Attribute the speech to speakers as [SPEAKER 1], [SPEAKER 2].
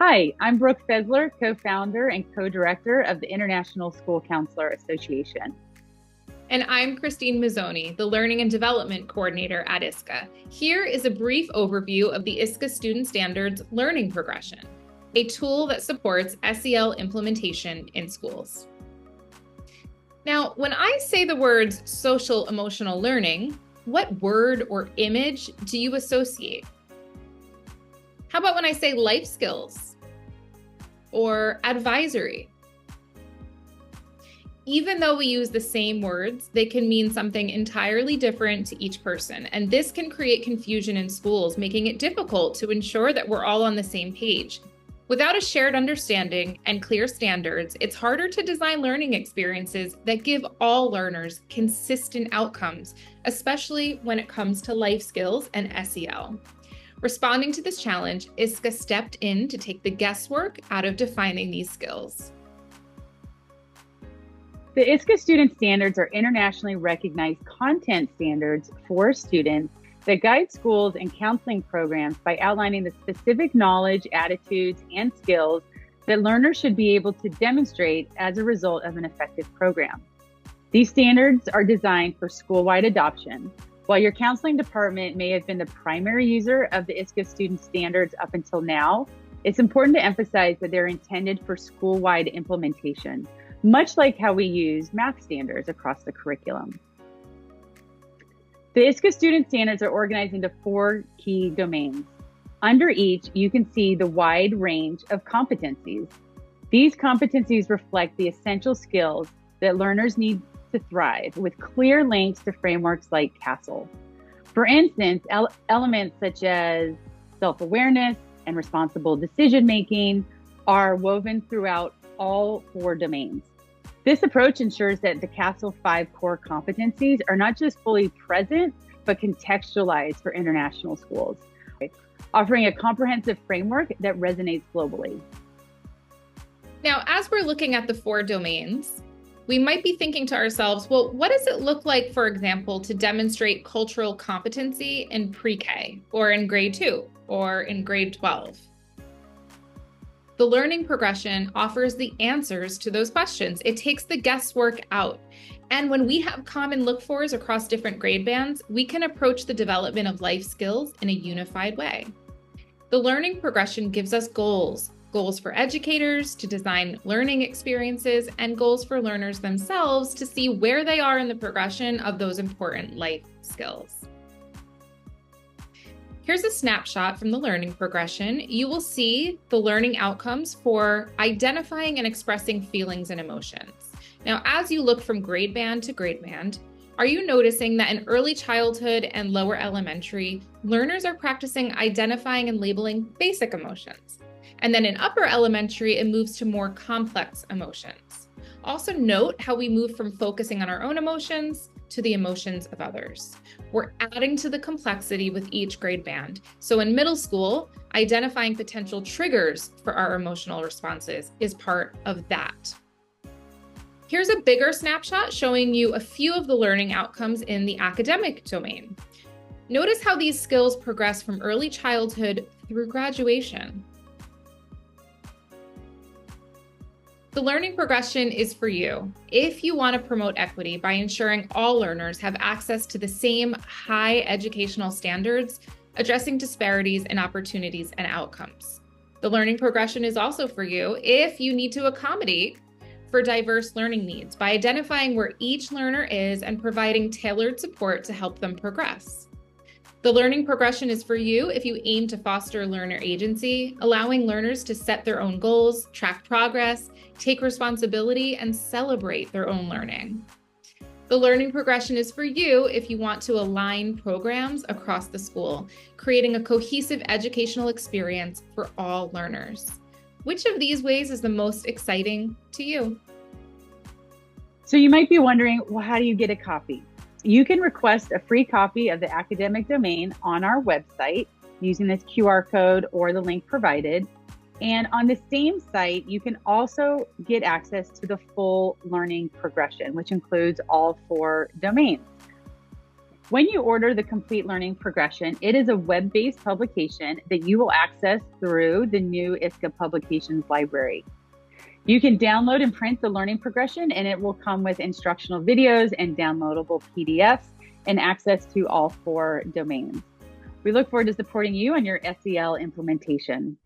[SPEAKER 1] Hi, I'm Brooke Fezler, co-founder and co-director of the International School Counselor Association.
[SPEAKER 2] And I'm Christine Mazzoni, the Learning and Development Coordinator at ISCA. Here is a brief overview of the ISCA Student Standards Learning Progression, a tool that supports SEL implementation in schools. Now, when I say the words social emotional learning, what word or image do you associate? How about when I say life skills or advisory? Even though we use the same words, they can mean something entirely different to each person. And this can create confusion in schools, making it difficult to ensure that we're all on the same page. Without a shared understanding and clear standards, it's harder to design learning experiences that give all learners consistent outcomes, especially when it comes to life skills and SEL. Responding to this challenge, ISCA stepped in to take the guesswork out of defining these skills.
[SPEAKER 1] The ISCA Student Standards are internationally recognized content standards for students that guide schools and counseling programs by outlining the specific knowledge, attitudes, and skills that learners should be able to demonstrate as a result of an effective program. These standards are designed for school-wide adoption. While your counseling department may have been the primary user of the ISCA Student Standards up until now, it's important to emphasize that they're intended for school-wide implementation, much like how we use math standards across the curriculum. The ISCA Student Standards are organized into 4 key domains. Under each, you can see the wide range of competencies. These competencies reflect the essential skills that learners need to thrive, with clear links to frameworks like CASEL. For instance, elements such as self-awareness and responsible decision-making are woven throughout all 4 domains. This approach ensures that the CASEL 5 core competencies are not just fully present, but contextualized for international schools, offering a comprehensive framework that resonates globally.
[SPEAKER 2] Now, as we're looking at the 4 domains, we might be thinking to ourselves, well, what does it look like, for example, to demonstrate cultural competency in pre-K or in grade 2 or in grade 12? The learning progression offers the answers to those questions. It takes the guesswork out. And when we have common look-fors across different grade bands, we can approach the development of life skills in a unified way. The learning progression gives us goals for educators to design learning experiences, and goals for learners themselves to see where they are in the progression of those important life skills. Here's a snapshot from the learning progression. You will see the learning outcomes for identifying and expressing feelings and emotions. Now, as you look from grade band to grade band, are you noticing that in early childhood and lower elementary, learners are practicing identifying and labeling basic emotions? And then in upper elementary, it moves to more complex emotions. Also note how we move from focusing on our own emotions to the emotions of others. We're adding to the complexity with each grade band. So in middle school, identifying potential triggers for our emotional responses is part of that. Here's a bigger snapshot showing you a few of the learning outcomes in the academic domain. Notice how these skills progress from early childhood through graduation. The learning progression is for you if you want to promote equity by ensuring all learners have access to the same high educational standards, addressing disparities in opportunities and outcomes. The learning progression is also for you if you need to accommodate for diverse learning needs by identifying where each learner is and providing tailored support to help them progress. The learning progression is for you if you aim to foster learner agency, allowing learners to set their own goals, track progress, take responsibility, and celebrate their own learning. The learning progression is for you if you want to align programs across the school, creating a cohesive educational experience for all learners. Which of these ways is the most exciting to you?
[SPEAKER 1] So you might be wondering, well, how do you get a copy? You can request a free copy of the academic domain on our website using this QR code or the link provided. And on the same site, you can also get access to the full learning progression, which includes all 4 domains. When you order the Complete Learning Progression, it is a web-based publication that you will access through the new ISCA Publications Library. You can download and print the learning progression, and it will come with instructional videos and downloadable PDFs and access to all 4 domains. We look forward to supporting you on your SEL implementation.